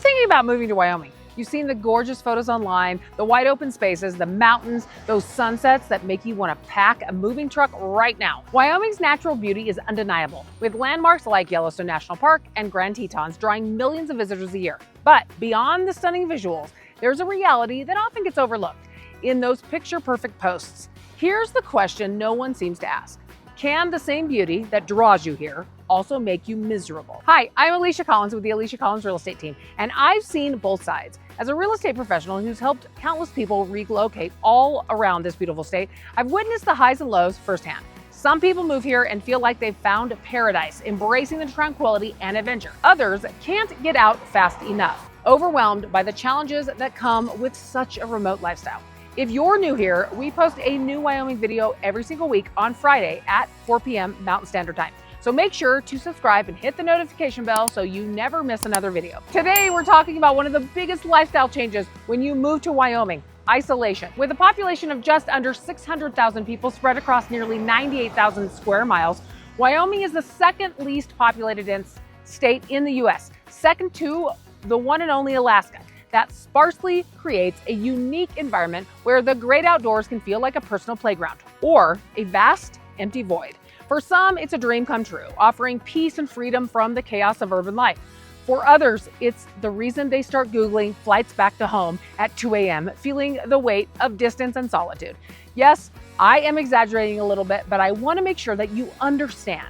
thinking about moving to Wyoming? You've seen the gorgeous photos online, the wide open spaces, the mountains, those sunsets that make you want to pack a moving truck right now. Wyoming's natural beauty is undeniable, with landmarks like Yellowstone National Park and Grand Tetons drawing millions of visitors a year. But beyond the stunning visuals, there's a reality that often gets overlooked in those picture-perfect posts. Here's the question no one seems to ask. Can the same beauty that draws you here also make you miserable? Hi, I'm Alisha Collins with the Alisha Collins Real Estate Team, and I've seen both sides. As a real estate professional who's helped countless people relocate all around this beautiful state, I've witnessed the highs and lows firsthand. Some people move here and feel like they've found paradise, embracing the tranquility and adventure. Others can't get out fast enough, overwhelmed by the challenges that come with such a remote lifestyle. If you're new here, we post a new Wyoming video every single week on Friday at 4 p.m. Mountain Standard Time. So make sure to subscribe and hit the notification bell so you never miss another video. Today, we're talking about one of the biggest lifestyle changes when you move to Wyoming: isolation. With a population of just under 600,000 people spread across nearly 98,000 square miles, Wyoming is the second least populated state in the U.S., second to the one and only Alaska. That sparsely creates a unique environment where the great outdoors can feel like a personal playground or a vast, empty void. For some, it's a dream come true, offering peace and freedom from the chaos of urban life. For others, it's the reason they start Googling flights back to home at 2 a.m., feeling the weight of distance and solitude. Yes, I am exaggerating a little bit, but I want to make sure that you understand.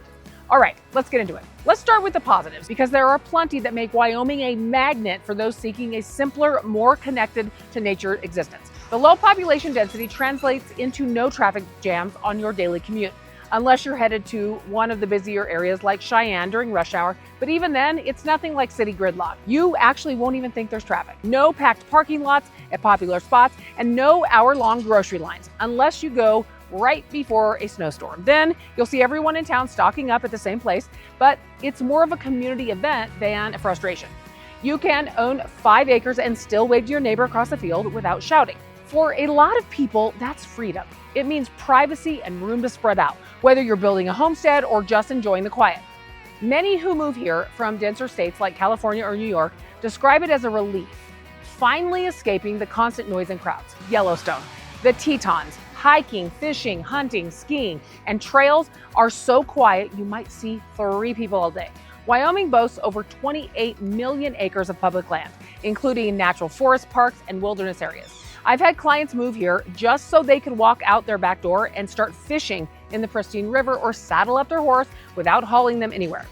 All right, let's get into it. Let's start with the positives, because there are plenty that make Wyoming a magnet for those seeking a simpler, more connected to nature existence. The low population density translates into no traffic jams on your daily commute, unless you're headed to one of the busier areas like Cheyenne during rush hour. But even then, it's nothing like city gridlock. You actually won't even think there's traffic. No packed parking lots at popular spots, and no hour-long grocery lines, unless you go right before a snowstorm. Then you'll see everyone in town stocking up at the same place, but it's more of a community event than a frustration. You can own 5 acres and still wave to your neighbor across the field without shouting. For a lot of people, that's freedom. It means privacy and room to spread out, whether you're building a homestead or just enjoying the quiet. Many who move here from denser states like California or New York describe it as a relief, finally escaping the constant noise and crowds. Yellowstone, the Tetons, hiking, fishing, hunting, skiing, and trails are so quiet you might see 3 people all day. Wyoming boasts over 28 million acres of public land, including natural forest parks and wilderness areas. I've had clients move here just so they could walk out their back door and start fishing in the pristine river or saddle up their horse without hauling them anywhere.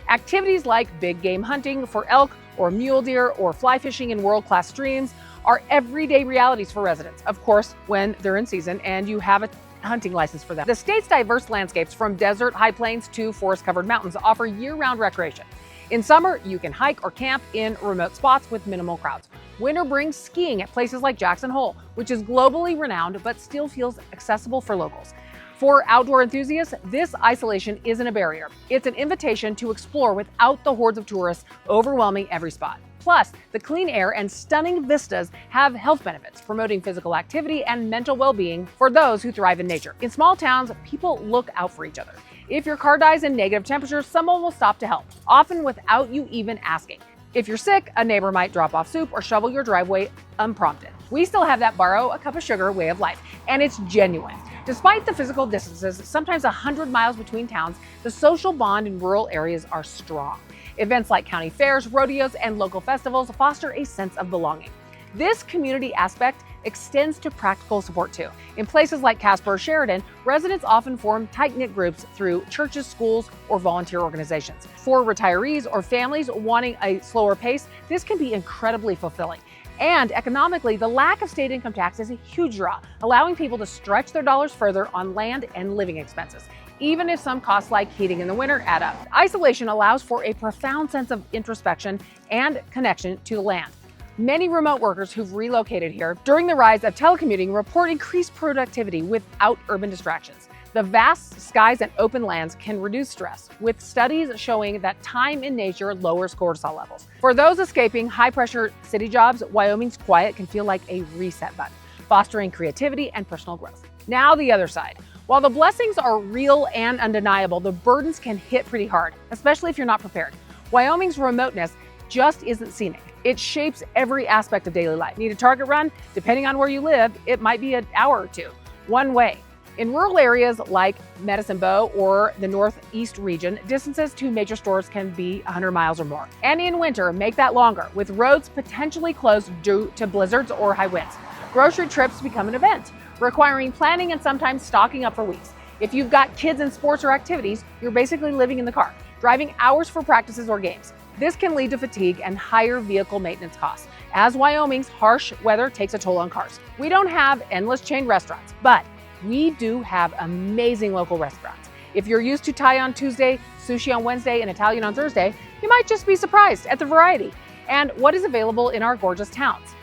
Activities like big game hunting for elk or mule deer or fly fishing in world-class streams are everyday realities for residents, of course, when they're in season and you have a hunting license for them. The state's diverse landscapes, from desert, high plains to forest-covered mountains, offer year-round recreation. In summer, you can hike or camp in remote spots with minimal crowds. Winter brings skiing at places like Jackson Hole, which is globally renowned but still feels accessible for locals. For outdoor enthusiasts, this isolation isn't a barrier. It's an invitation to explore without the hordes of tourists overwhelming every spot. Plus, the clean air and stunning vistas have health benefits, promoting physical activity and mental well-being for those who thrive in nature. In small towns, people look out for each other. If your car dies in negative temperatures, someone will stop to help, often without you even asking. If you're sick, a neighbor might drop off soup or shovel your driveway unprompted. We still have that borrow a cup of sugar way of life, and it's genuine. Despite the physical distances, sometimes 100 miles between towns, the social bond in rural areas are strong. Events like county fairs, rodeos, and local festivals foster a sense of belonging. This community aspect extends to practical support too. In places like Casper or Sheridan, residents often form tight-knit groups through churches, schools, or volunteer organizations. For retirees or families wanting a slower pace, this can be incredibly fulfilling. And economically, the lack of state income tax is a huge draw, allowing people to stretch their dollars further on land and living expenses, even if some costs like heating in the winter add up. Isolation allows for a profound sense of introspection and connection to the land. Many remote workers who've relocated here during the rise of telecommuting report increased productivity without urban distractions. The vast skies and open lands can reduce stress, with studies showing that time in nature lowers cortisol levels. For those escaping high-pressure city jobs, Wyoming's quiet can feel like a reset button, fostering creativity and personal growth. Now the other side. While the blessings are real and undeniable, the burdens can hit pretty hard, especially if you're not prepared. Wyoming's remoteness just isn't scenic. It shapes every aspect of daily life. Need a Target run? Depending on where you live, it might be an hour or two, one way. In rural areas like Medicine Bow or the Northeast region, distances to major stores can be 100 miles or more. And in winter, make that longer, with roads potentially closed due to blizzards or high winds. Grocery trips become an event, requiring planning and sometimes stocking up for weeks. If you've got kids in sports or activities, you're basically living in the car, driving hours for practices or games. This can lead to fatigue and higher vehicle maintenance costs, as Wyoming's harsh weather takes a toll on cars. We don't have endless chain restaurants, but we do have amazing local restaurants. If you're used to Thai on Tuesday, sushi on Wednesday, and Italian on Thursday, you might just be surprised at the variety and what is available in our gorgeous towns.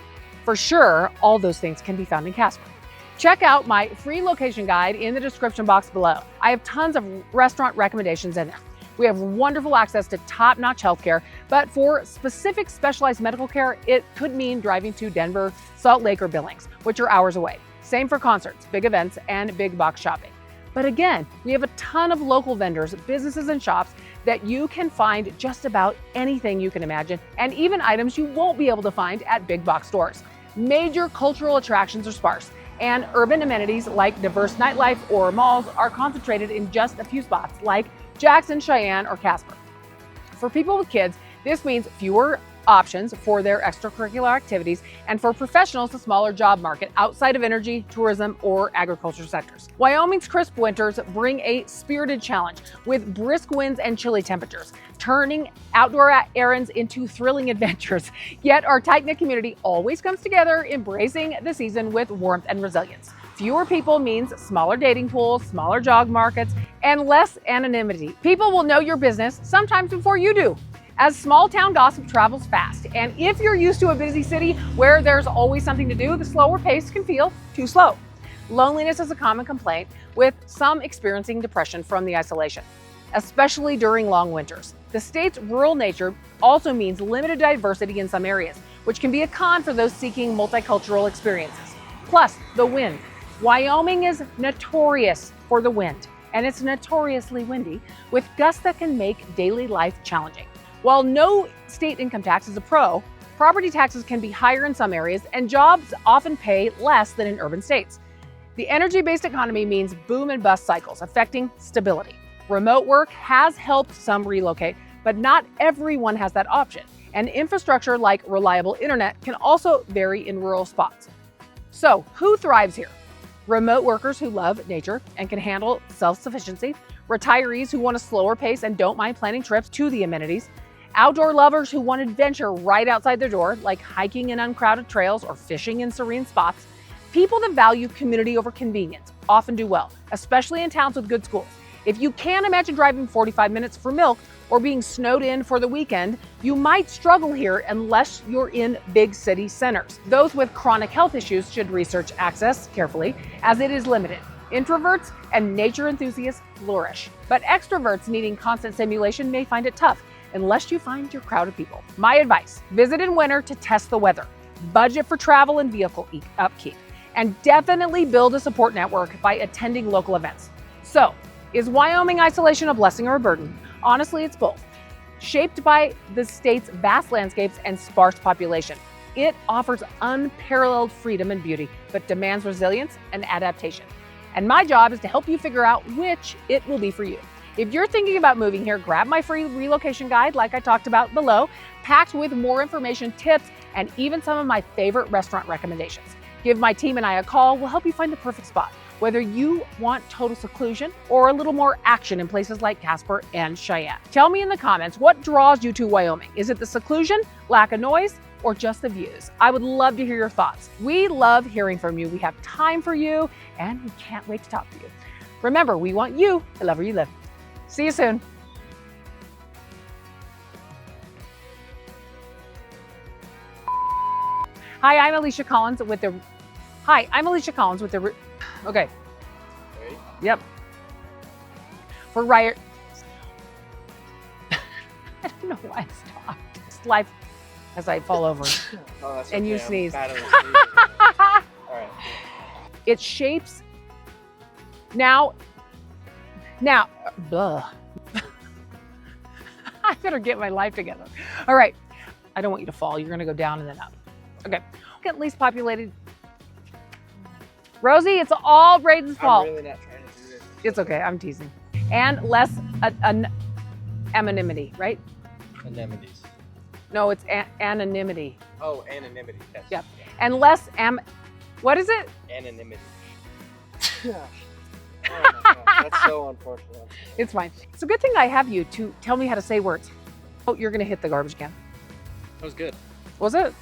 For sure, all those things can be found in Casper. Check out my free location guide in the description box below. I have tons of restaurant recommendations in there. We have wonderful access to top-notch healthcare, but for specific specialized medical care, it could mean driving to Denver, Salt Lake, or Billings, which are hours away. Same for concerts, big events, and big box shopping. But again, we have a ton of local vendors, businesses, and shops that you can find just about anything you can imagine, and even items you won't be able to find at big box stores. Major cultural attractions are sparse, and urban amenities like diverse nightlife or malls are concentrated in just a few spots, like Jackson, Cheyenne, or Casper. For people with kids, this means fewer options for their extracurricular activities, and for professionals, a smaller job market outside of energy, tourism, or agriculture sectors. Wyoming's crisp winters bring a spirited challenge with brisk winds and chilly temperatures, turning outdoor errands into thrilling adventures. Yet our tight-knit community always comes together, embracing the season with warmth and resilience. Fewer people means smaller dating pools, smaller job markets, and less anonymity. People will know your business sometimes before you do, as small town gossip travels fast. And if you're used to a busy city where there's always something to do, the slower pace can feel too slow. Loneliness is a common complaint, with some experiencing depression from the isolation, especially during long winters. The state's rural nature also means limited diversity in some areas, which can be a con for those seeking multicultural experiences. Plus, the wind. Wyoming is notorious for the wind, and it's notoriously windy, with gusts that can make daily life challenging. While no state income tax is a pro, property taxes can be higher in some areas, and jobs often pay less than in urban states. The energy-based economy means boom and bust cycles, affecting stability. Remote work has helped some relocate, but not everyone has that option. And infrastructure like reliable internet can also vary in rural spots. So, who thrives here? Remote workers who love nature and can handle self-sufficiency, retirees who want a slower pace and don't mind planning trips to the amenities, outdoor lovers who want adventure right outside their door, like hiking in uncrowded trails or fishing in serene spots. People that value community over convenience often do well, especially in towns with good schools. If you can't imagine driving 45 minutes for milk or being snowed in for the weekend, you might struggle here unless you're in big city centers. Those with chronic health issues should research access carefully, as it is limited. Introverts and nature enthusiasts flourish, but extroverts needing constant stimulation may find it tough, unless you find your crowd of people. My advice: visit in winter to test the weather, budget for travel and vehicle upkeep, and definitely build a support network by attending local events. So, is Wyoming isolation a blessing or a burden? Honestly, it's both. Shaped by the state's vast landscapes and sparse population, it offers unparalleled freedom and beauty, but demands resilience and adaptation. And my job is to help you figure out which it will be for you. If you're thinking about moving here, grab my free relocation guide like I talked about below, packed with more information, tips, and even some of my favorite restaurant recommendations. Give my team and I a call. We'll help you find the perfect spot, whether you want total seclusion or a little more action in places like Casper and Cheyenne. Tell me in the comments what draws you to Wyoming. Is it the seclusion, lack of noise, or just the views? I would love to hear your thoughts. We love hearing from you. We have time for you, and we can't wait to talk to you. Remember, we want you to love where you live. See you soon. Hi, I'm Alisha Collins with the. Okay. Ready? Yep. For riot. I don't know why I stopped. It's life as I fall over Oh, that's and okay. you I'm sneeze. bad at sneezing. All right. It shapes. Now, blah. I better get my life together. All right. I don't want you to fall. You're gonna go down and then up. Okay. Second least populated. Rosie, it's all Braden's fault. I'm really not trying to do this. It's okay, I'm teasing. And less anonymity, right? Anemones. No, it's anonymity. Oh, anonymity. Yes. Yep. And less what is it? Anonymity. Oh my God, that's so unfortunate. It's fine. It's a good thing I have you to tell me how to say words. Oh, you're gonna hit the garbage can. That was good. Was it?